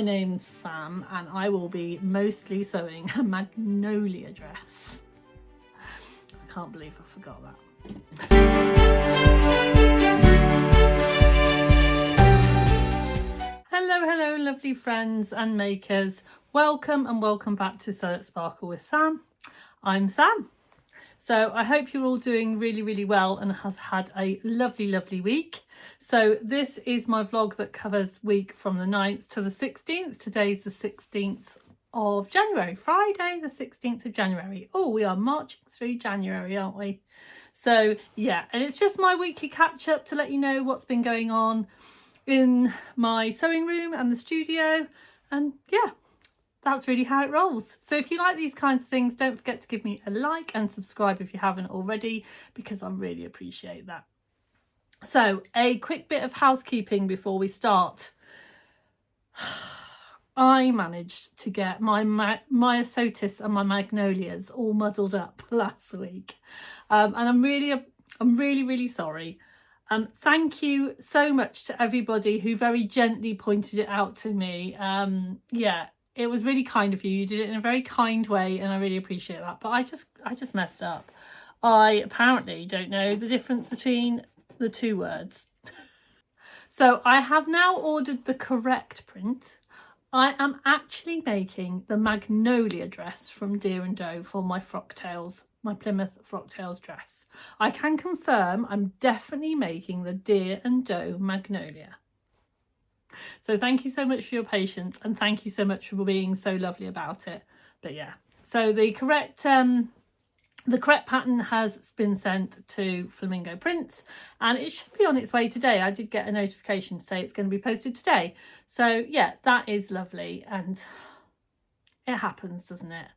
name's Sam and I will be mostly sewing a Magnolia dress. I can't believe I forgot that. Hello lovely friends and makers. Welcome and welcome back to Sewcial Sparkle with Sam. I'm Sam. So I hope you're all doing really well and has had a lovely week. So this is my vlog that covers week from the 9th to the 16th. Today's the 16th of January, Friday the 16th of January. Oh, we are marching through January, aren't we? So yeah, and it's just my weekly catch up to let you know what's been going on in my sewing room and the studio, and yeah, that's really how it rolls. So if you like these kinds of things, don't forget to give me a like and subscribe if you haven't already, because I really appreciate that. So a quick bit of housekeeping before we start. I managed to get my Myosotis and my Magnolias all muddled up last week, and I'm really sorry. Thank you so much to everybody who very gently pointed it out to me. Yeah, it was really kind of you. You did it in a very kind way and I really appreciate that. But I just messed up. I apparently don't know the difference between the two words. So I have now ordered the correct print. I am actually making the Magnolia dress from Deer and Doe for my Frocktails, my Plymouth Frocktails dress. I can confirm I'm definitely making the Deer and Doe Magnolia. So thank you so much for your patience and thank you so much for being so lovely about it. But yeah, so the correct pattern has been sent to Flamingo Prints and it should be on its way today. I did get a notification to say it's going to be posted today. So yeah, that is lovely and it happens, doesn't it?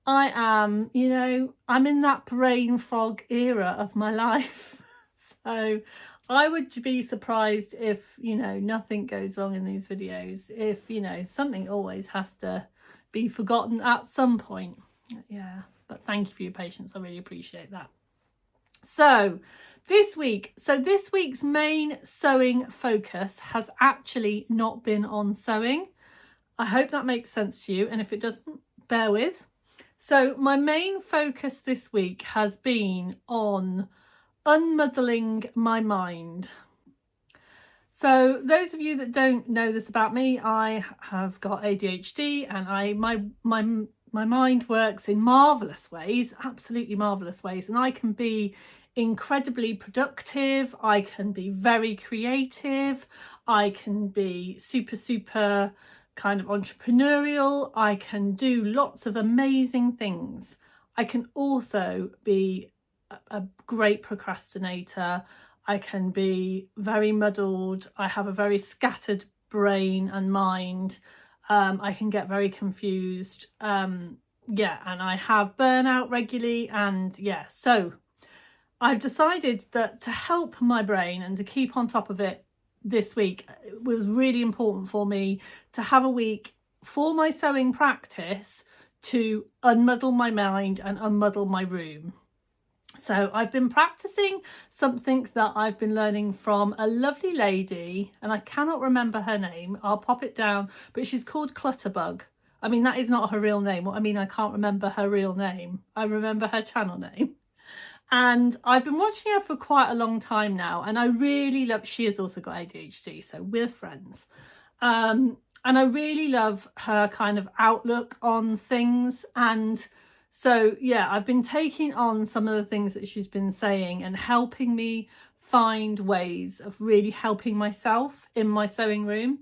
I am, you know, I'm in that brain fog era of my life. So I would be surprised if, you know, nothing goes wrong in these videos. If, you know, something always has to be forgotten at some point. Yeah, but thank you for your patience. I really appreciate that. So this week's main sewing focus has actually not been on sewing. I hope that makes sense to you. And if it doesn't, bear with. So my main focus this week has been on unmuddling my mind. So those of you that don't know this about me, I have got ADHD and my mind works in marvellous ways, absolutely marvellous ways, and I can be incredibly productive, I can be very creative, I can be super kind of entrepreneurial, I can do lots of amazing things. I can also be a great procrastinator. I can be very muddled. I have a very scattered brain and mind. I can get very confused. Yeah, and I have burnout regularly. And yeah, so I've decided that to help my brain and to keep on top of it this week, it was really important for me to have a week for my sewing practice to unmuddle my mind and unmuddle my room. So I've been practicing something that I've been learning from a lovely lady, and I cannot remember her name. I'll pop it down, but she's called Clutterbug. I mean, that is not her real name. I mean, I can't remember her real name. I remember her channel name. And I've been watching her for quite a long time now, and I really love, she has also got ADHD, so we're friends. And I really love her kind of outlook on things. And so, yeah, I've been taking on some of the things that she's been saying and helping me find ways of really helping myself in my sewing room.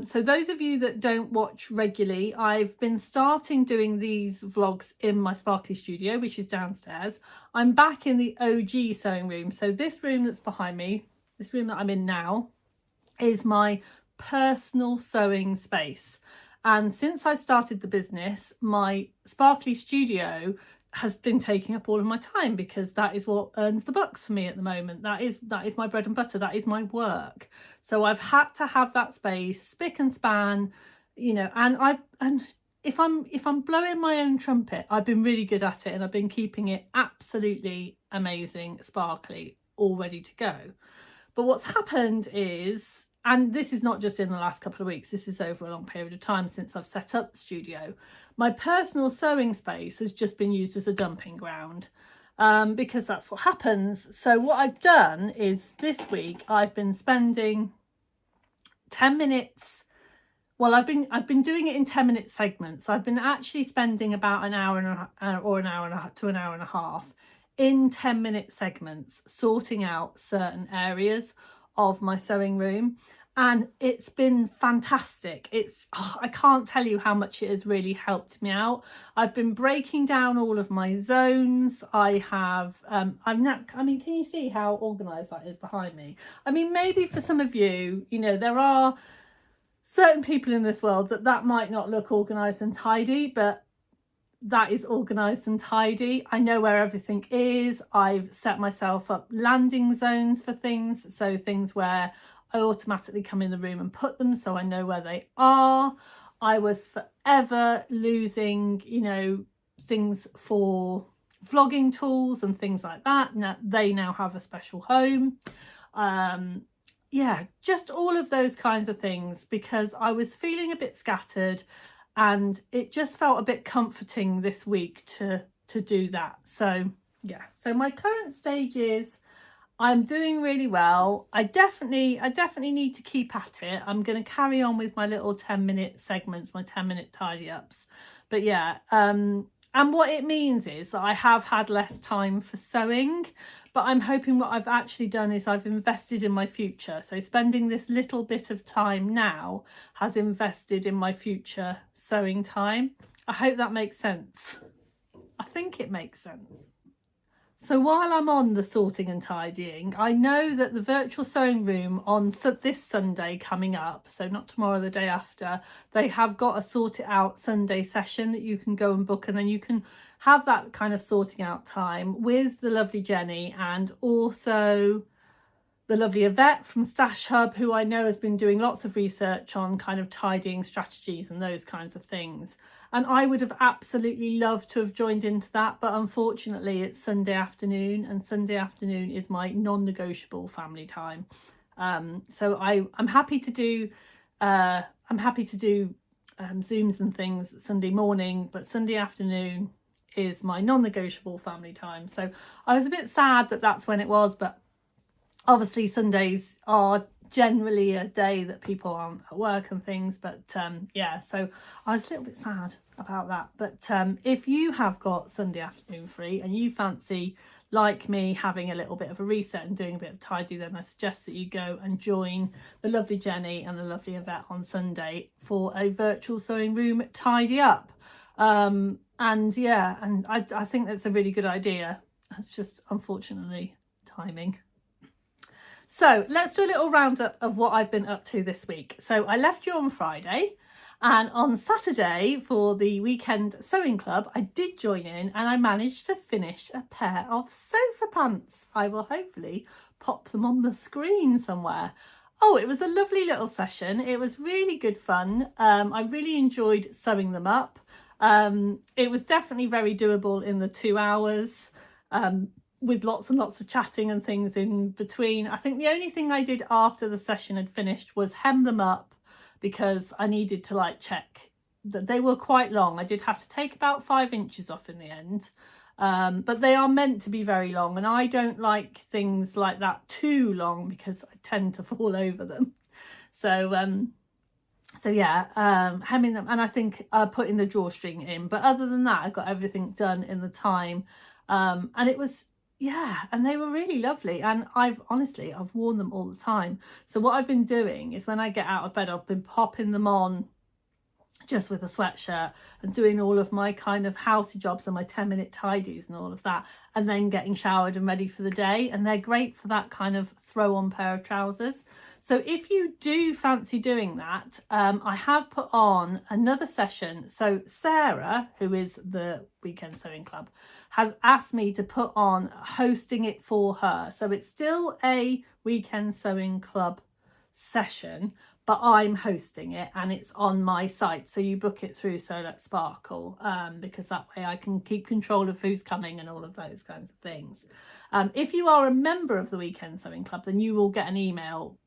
So those of you that don't watch regularly, I've been starting doing these vlogs in my sparkly studio, which is downstairs. I'm back in the OG sewing room. So this room that's behind me, this room that I'm in now, is my personal sewing space. And since I started the business, my sparkly studio has been taking up all of my time because that is what earns the bucks for me at the moment. That is my bread and butter. That is my work. So I've had to have that space, spick and span, you know, and if I'm blowing my own trumpet, I've been really good at it and I've been keeping it absolutely amazing, sparkly, all ready to go. But what's happened is and this is not just in the last couple of weeks, this is over a long period of time since I've set up the studio, my personal sewing space has just been used as a dumping ground, because that's what happens. So what I've done is this week I've been spending 10 minutes. Well, I've been doing it in 10-minute segments. I've been actually spending about an hour to an hour and a half in 10-minute segments sorting out certain areas of my sewing room, and it's been fantastic. I can't tell you how much it has really helped me out. I've been breaking down all of my zones. I mean, can you see how organized that is behind me? I mean, maybe for some of you, you know, there are certain people in this world that might not look organized and tidy, but that is organised and tidy. I know where everything is. I've set myself up landing zones for things, so things where I automatically come in the room and put them, so I know where they are. I was forever losing, you know, things for vlogging tools and things like that. Now they now have a special home. Yeah, just all of those kinds of things, because I was feeling a bit scattered. And it just felt a bit comforting this week to do that. So yeah, so my current stage is I'm doing really well. I definitely need to keep at it. I'm going to carry on with my little 10-minute segments, my 10-minute tidy ups. But yeah, and what it means is that I have had less time for sewing, but I'm hoping what I've actually done is I've invested in my future. So spending this little bit of time now has invested in my future sewing time. I hope that makes sense. I think it makes sense. So while I'm on the sorting and tidying, I know that the virtual sewing room on this Sunday coming up, so not tomorrow, the day after, they have got a sort it out Sunday session that you can go and book, and then you can have that kind of sorting out time with the lovely Jenny and also the lovely Yvette from Stash Hub, who I know has been doing lots of research on kind of tidying strategies and those kinds of things. And I would have absolutely loved to have joined into that, but unfortunately it's Sunday afternoon, and Sunday afternoon is my non-negotiable family time. So I'm happy to do Zooms and things Sunday morning, but Sunday afternoon is my non-negotiable family time. So I was a bit sad that that's when it was, but obviously Sundays are generally a day that people aren't at work and things, but yeah, so I was a little bit sad about that. But if you have got Sunday afternoon free and you fancy, like me, having a little bit of a reset and doing a bit of tidy, then I suggest that you go and join the lovely Jenny and the lovely Yvette on Sunday for a virtual sewing room tidy up. And yeah, and I think that's a really good idea. It's just unfortunately timing. So let's do a little roundup of what I've been up to this week. So I left you on Friday, and on Saturday for the weekend sewing club, I did join in and I managed to finish a pair of sofa pants. I will hopefully pop them on the screen somewhere. Oh, it was a lovely little session. It was really good fun. I really enjoyed sewing them up. It was definitely very doable in the 2 hours. With lots and lots of chatting and things in between. I think the only thing I did after the session had finished was hem them up, because I needed to like check that they were quite long. I did have to take about 5 inches off in the end, but they are meant to be very long, and I don't like things like that too long because I tend to fall over them. So yeah, hemming them, and I think putting the drawstring in, but other than that I got everything done in the time, and it was, yeah, and they were really lovely, and I've worn them all the time. So what I've been doing is when I get out of bed, I've been popping them on just with a sweatshirt and doing all of my kind of housey jobs and my 10-minute tidies and all of that, and then getting showered and ready for the day. And they're great for that kind of throw on pair of trousers. So if you do fancy doing that, I have put on another session. So Sarah, who is the Weekend Sewing Club, has asked me to put on hosting it for her. So it's still a Weekend Sewing Club session, but I'm hosting it and it's on my site. So you book it through Sewcial Sparkle, because that way I can keep control of who's coming and all of those kinds of things. If you are a member of the Weekend Sewing Club, then you will get an email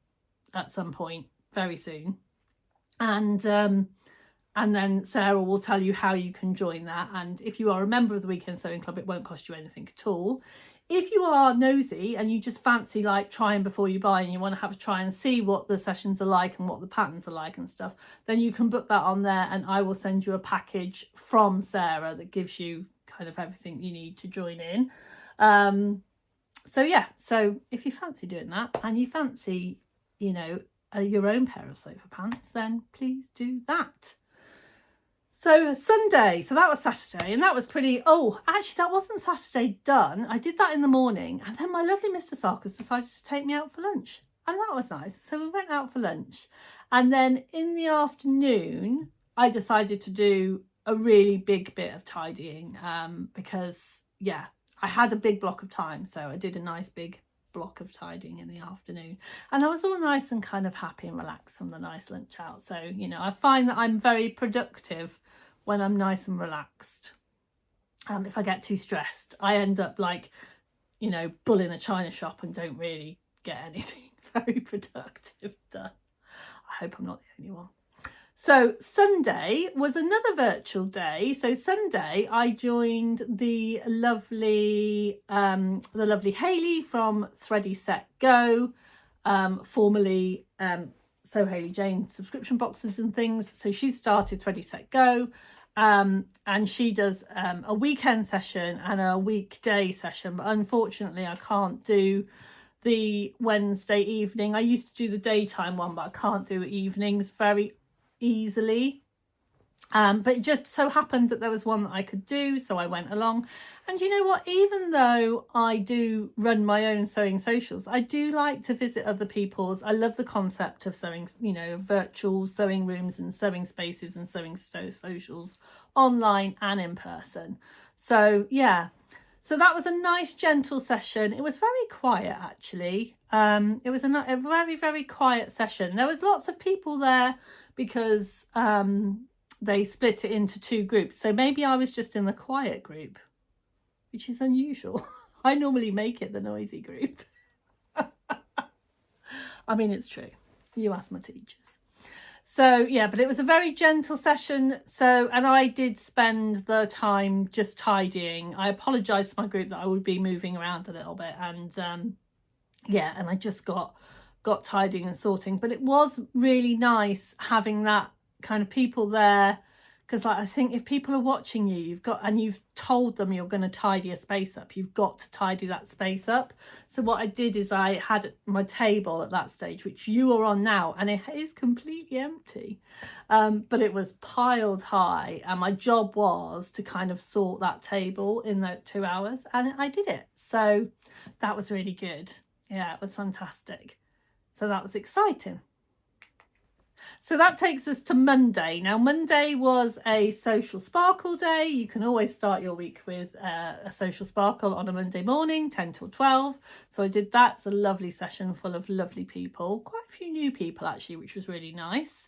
at some point very soon. And then Sarah will tell you how you can join that. And if you are a member of the Weekend Sewing Club, it won't cost you anything at all. If you are nosy and you just fancy like trying before you buy and you want to have a try and see what the sessions are like and what the patterns are like and stuff, then you can book that on there, and I will send you a package from Sarah that gives you kind of everything you need to join in. So yeah, so if you fancy doing that and you fancy, you know, your own pair of sofa pants, then please do that. So Sunday, so that was Saturday, and that was pretty, oh, actually that wasn't Saturday done. I did that in the morning, and then my lovely Mr. Sarkis decided to take me out for lunch, and that was nice. So we went out for lunch, and then in the afternoon, I decided to do a really big bit of tidying, because, yeah, I had a big block of time, so I did a nice big block of tidying in the afternoon, and I was all nice and kind of happy and relaxed from the nice lunch out. So, you know, I find that I'm very productive when I'm nice and relaxed. If I get too stressed, I end up like, you know, bulling a china shop and don't really get anything very productive done. I hope I'm not the only one. So Sunday was another virtual day. So Sunday I joined the lovely Hayley from Thready Set Go, formerly So Hayley Jane subscription boxes and things. So she started Thready Set Go, and she does a weekend session and a weekday session, but unfortunately I can't do the Wednesday evening. I used to do the daytime one, but I can't do evenings very easily. But it just so happened that there was one that I could do, so I went along. And you know what, even though I do run my own sewing socials, I do like to visit other people's. I love the concept of sewing, you know, virtual sewing rooms and sewing spaces and sewing socials online and in person. So yeah, so that was a nice gentle session. It was very quiet actually. It was a very, very quiet session. There was lots of people there because they split it into two groups. So maybe I was just in the quiet group, which is unusual. I normally make it the noisy group. I mean, it's true. You ask my teachers. So yeah, but it was a very gentle session. So, and I did spend the time just tidying. I apologized to my group that I would be moving around a little bit, and yeah, and I just got tidying and sorting. But it was really nice having that kind of people there, because like I think if people are watching you, you've told them you're going to tidy a space up, you've got to tidy that space up. So what I did is I had my table at that stage, which you are on now, and it is completely empty, but it was piled high, and my job was to kind of sort that table in the 2 hours, and I did it. So that was really good. Yeah, it was fantastic. So that was exciting. So that takes us to Monday. Now, Monday was a Sewcial Sparkle day. You can always start your week with a Sewcial Sparkle on a Monday morning, 10 till 12. So I did that. It's a lovely session full of lovely people, quite a few new people actually, which was really nice.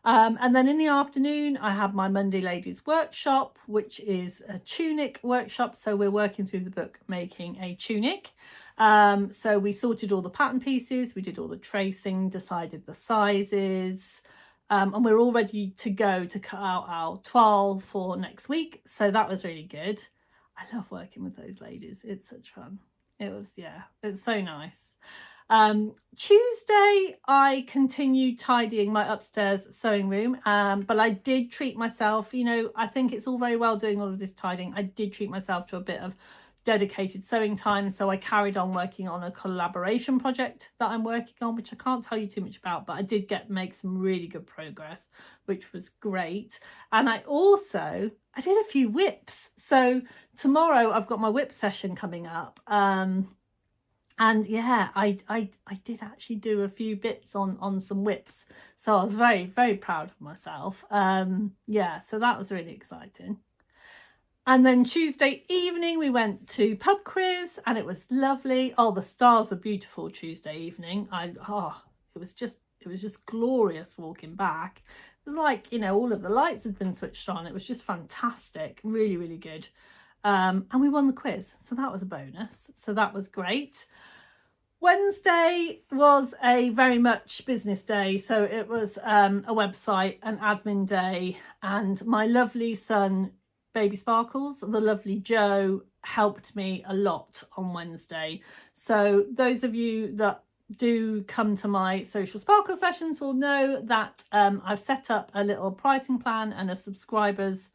And then in the afternoon, I had my Monday Ladies Workshop, which is a tunic workshop. So we're working through the book, making a tunic. So we sorted all the pattern pieces, we did all the tracing, decided the sizes, and we're all ready to go to cut out our toile for next week. So that was really good. I love working with those ladies. It's such fun. It was, yeah, it's so nice. Tuesday, I continued tidying my upstairs sewing room, but I did treat myself, you know, I think it's all very well doing all of this tidying. I did treat myself to a bit of dedicated sewing time, so I carried on working on a collaboration project that I'm working on, which I can't tell you too much about, but I did make some really good progress, which was great. And I did a few whips. So tomorrow I've got my whip session coming up, and yeah, I did actually do a few bits on some whips, so I was very, very proud of myself. Yeah, so that was really exciting. And then Tuesday evening, we went to pub quiz, and it was lovely. Oh, the stars were beautiful Tuesday evening. It was just glorious walking back. It was like, you know, all of the lights had been switched on. It was just fantastic, really, really good. And we won the quiz, so that was a bonus. So that was great. Wednesday was a very much business day, so it was a website, an admin day, and my lovely son, Baby Sparkles, the lovely Joe, helped me a lot on Wednesday. So those of you that do come to my Sewcial Sparkle sessions will know that I've set up a little pricing plan and a subscribers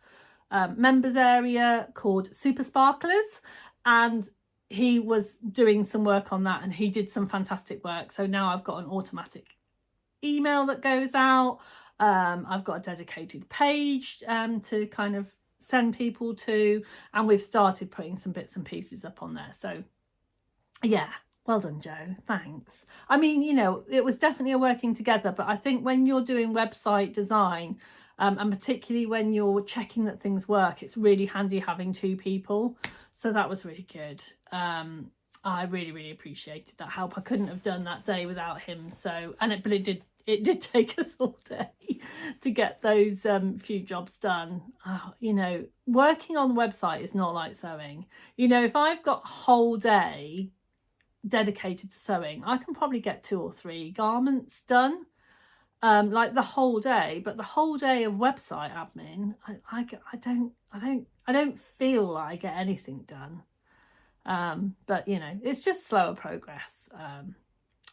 members area called Super Sparklers, and he was doing some work on that and he did some fantastic work. So now I've got an automatic email that goes out. I've got a dedicated page to kind of send people to, and we've started putting some bits and pieces up on there. So yeah, well done, Joe, thanks. I mean, you know, it was definitely a working together, but I think when you're doing website design, and particularly when you're checking that things work, it's really handy having two people. So that was really good. I really appreciated that help. I couldn't have done that day without him. So, but it did take us all day to get those few jobs done. You know, working on the website is not like sewing. You know, if I've got a whole day dedicated to sewing, I can probably get 2 or 3 garments done. Like the whole day, but the whole day of website admin, I don't feel like I get anything done. But you know, it's just slower progress,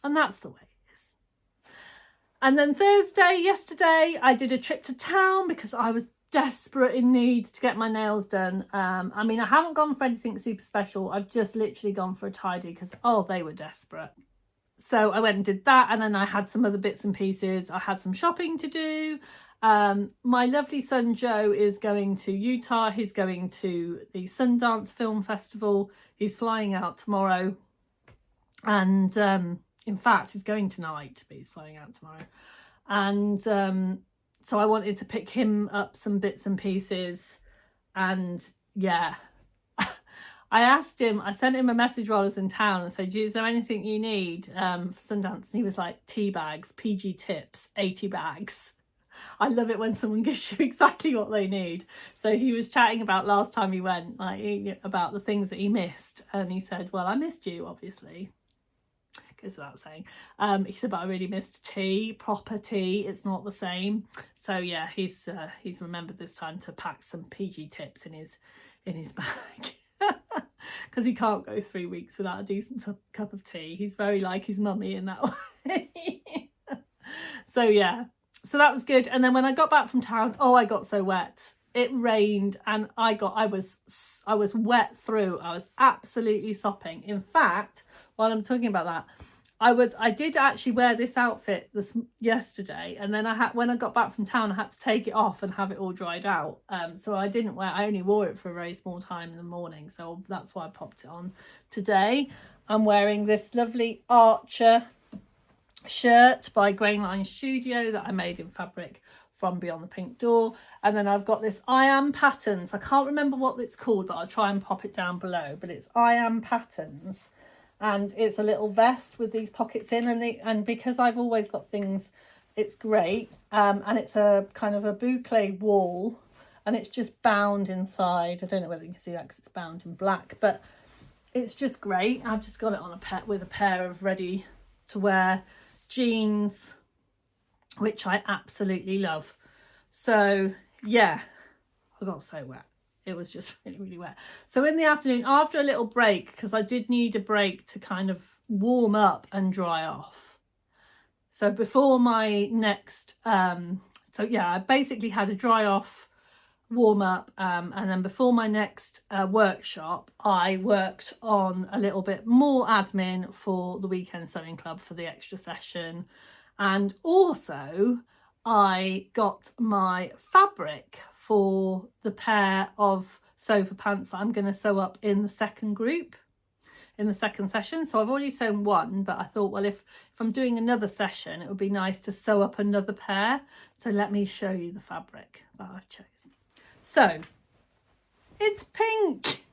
and that's the way it is. And then yesterday, I did a trip to town because I was desperate in need to get my nails done. I mean, I haven't gone for anything super special. I've just literally gone for a tidy because they were desperate. So I went and did that, and then I had some other bits and pieces. I had some shopping to do. My lovely son Joe is going to Utah. He's going to the Sundance Film Festival. He's flying out tomorrow. And in fact, he's going tonight, but he's flying out tomorrow. And so I wanted to pick him up some bits and pieces. And yeah, I asked him, I sent him a message while I was in town and said, is there anything you need for Sundance? And he was like, tea bags, PG tips, 80 bags. I love it when someone gives you exactly what they need. So he was chatting about last time he went, like about the things that he missed. And he said, well, I missed you, obviously. Goes without saying. He said, but I really missed tea, proper tea. It's not the same. So yeah, he's remembered this time to pack some PG tips in his bag. Because he can't go 3 weeks without a decent cup of tea. He's very like his mummy in that way. So yeah, so that was good. And then when I got back from town, I got so wet. It rained and I was wet through. I was absolutely sopping. In fact, while I'm talking about that, I did actually wear this outfit yesterday, and then when I got back from town, I had to take it off and have it all dried out. So I only wore it for a very small time in the morning. So that's why I popped it on today. I'm wearing this lovely Archer shirt by Grainline Studio that I made in fabric from Beyond the Pink Door. And then I've got this I Am Patterns. I can't remember what it's called, but I'll try and pop it down below. But it's I Am Patterns. And it's a little vest with these pockets in, and because I've always got things, it's great. And it's a kind of a boucle wall, and it's just bound inside. I don't know whether you can see that because it's bound in black, but it's just great. I've just got it on with a pair of ready to wear jeans, which I absolutely love. So yeah, I got so wet. It was just really wet. So in the afternoon, after a little break, because I did need a break to kind of warm up and dry off. So before my next, so yeah, I basically had a dry off, warm up, and then before my next workshop, I worked on a little bit more admin for the Weekend Sewing Club for the extra session. And also I got my fabric for the pair of sofa pants that I'm going to sew up in the second group, in the second session. So I've already sewn one, but I thought, well, if I'm doing another session, it would be nice to sew up another pair. So let me show you the fabric that I've chosen. So it's pink.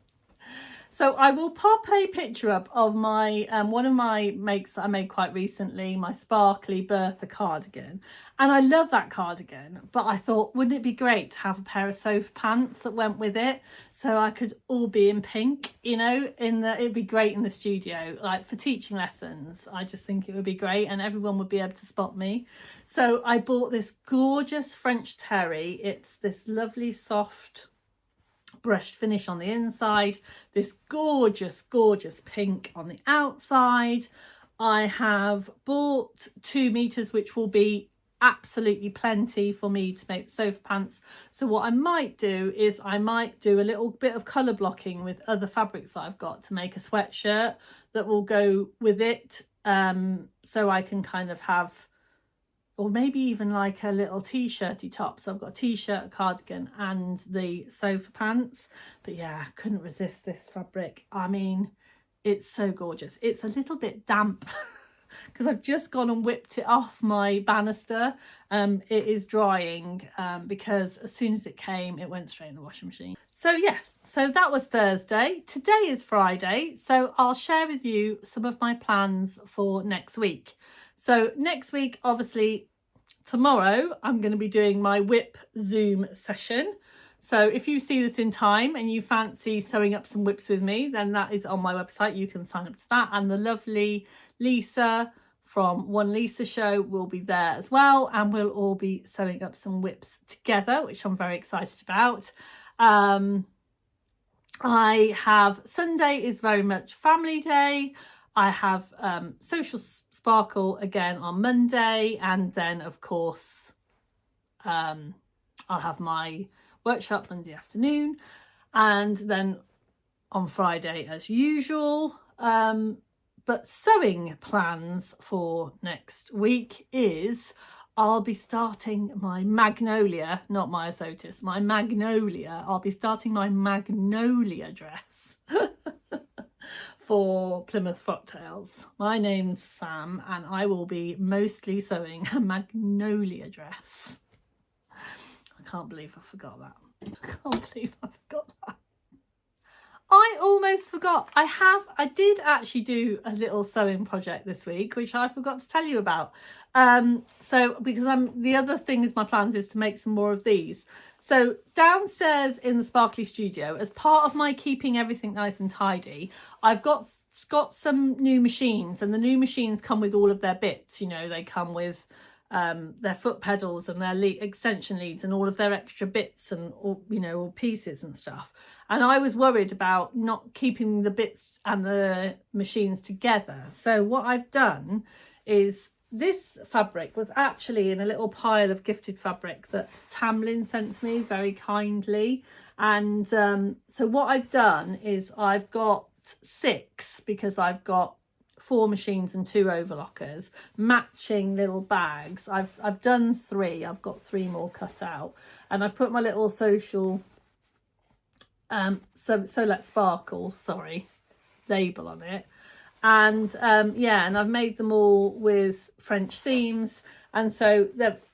So I will pop a picture up of my one of my makes that I made quite recently, my sparkly Bertha cardigan. And I love that cardigan, but I thought, wouldn't it be great to have a pair of sofa pants that went with it? So I could all be in pink, you know, it'd be great in the studio, like for teaching lessons. I just think it would be great and everyone would be able to spot me. So I bought this gorgeous French terry. It's this lovely soft brushed finish on the inside, this gorgeous pink on the outside. I have bought 2 meters, which will be absolutely plenty for me to make the sofa pants. So what I might do is I might do a little bit of colour blocking with other fabrics that I've got to make a sweatshirt that will go with it, so I can kind of have, or maybe even like a little t-shirty top. So I've got a t-shirt, a cardigan and the sofa pants. But yeah, I couldn't resist this fabric. I mean, it's so gorgeous. It's a little bit damp because I've just gone and whipped it off my banister. It is drying because as soon as it came, it went straight in the washing machine. So yeah, so that was Thursday. Today is Friday. So I'll share with you some of my plans for next week. So next week, obviously, tomorrow, I'm going to be doing my whip Zoom session. So if you see this in time and you fancy sewing up some whips with me, then that is on my website. You can sign up to that. And the lovely Lisa from One Lisa Show will be there as well. And we'll all be sewing up some whips together, which I'm very excited about. I have Sunday is very much family day. I have Sewcial Sparkle again on Monday, and then of course I'll have my workshop Monday afternoon, and then on Friday as usual. But sewing plans for next week is I'll be starting my Magnolia, not Myosotis, my Magnolia. I'll be starting my Magnolia dress. For Plymouth Frocktails. My name's Sam and I will be mostly sewing a Magnolia dress. I can't believe I forgot that. I can't believe I forgot that. I almost forgot. I did actually do a little sewing project this week, which I forgot to tell you about. So because the other thing is my plans is to make some more of these. So downstairs in the Sparkly studio, as part of my keeping everything nice and tidy, I've got some new machines, and the new machines come with all of their bits. You know, they come with their foot pedals and their extension leads and all of their extra bits and all, you know, all pieces and stuff. And I was worried about not keeping the bits and the machines together. So what I've done is, this fabric was actually in a little pile of gifted fabric that Tamlin sent me very kindly. And so what I've done is I've got 6, because I've got 4 machines and 2 overlockers, matching little bags. I've done 3. I've got 3 more cut out, and I've put my little Sewcial Sewcial Sparkle, label on it. And yeah, and I've made them all with French seams, and so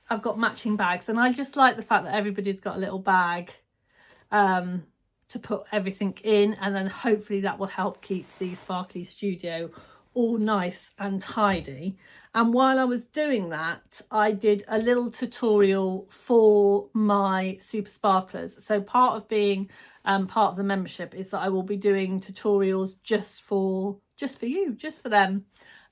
I've got matching bags. And I just like the fact that everybody's got a little bag to put everything in, and then hopefully that will help keep the Sparkly studio all nice and tidy. And while I was doing that, I did a little tutorial for my super sparklers. So part of being part of the membership is that I will be doing tutorials just for you, just for them,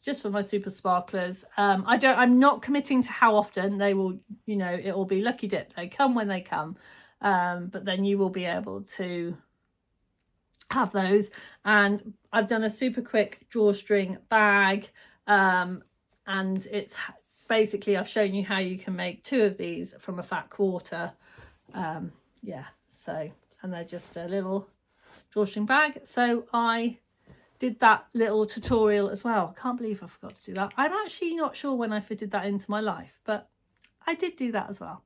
just for my super sparklers. I'm not committing to how often they will, you know, it will be lucky dip, they come when they come, but then you will be able to have those. And I've done a super quick drawstring bag, and it's basically, I've shown you how you can make 2 of these from a fat quarter. Yeah, so, and they're just a little drawstring bag. So I did that little tutorial as well. I can't believe I forgot to do that. I'm actually not sure when I fitted that into my life, but I did do that as well.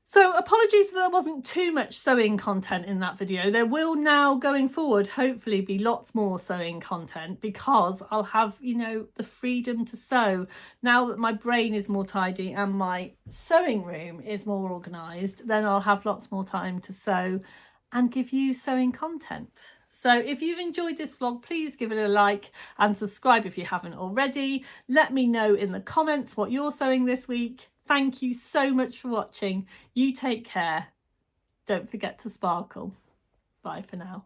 So apologies that there wasn't too much sewing content in that video. There will now, going forward, hopefully be lots more sewing content, because I'll have, you know, the freedom to sew now that my brain is more tidy and my sewing room is more organised. Then I'll have lots more time to sew and give you sewing content. So if you've enjoyed this vlog, please give it a like and subscribe if you haven't already. Let me know in the comments what you're sewing this week. Thank you so much for watching. You take care. Don't forget to sparkle. Bye for now.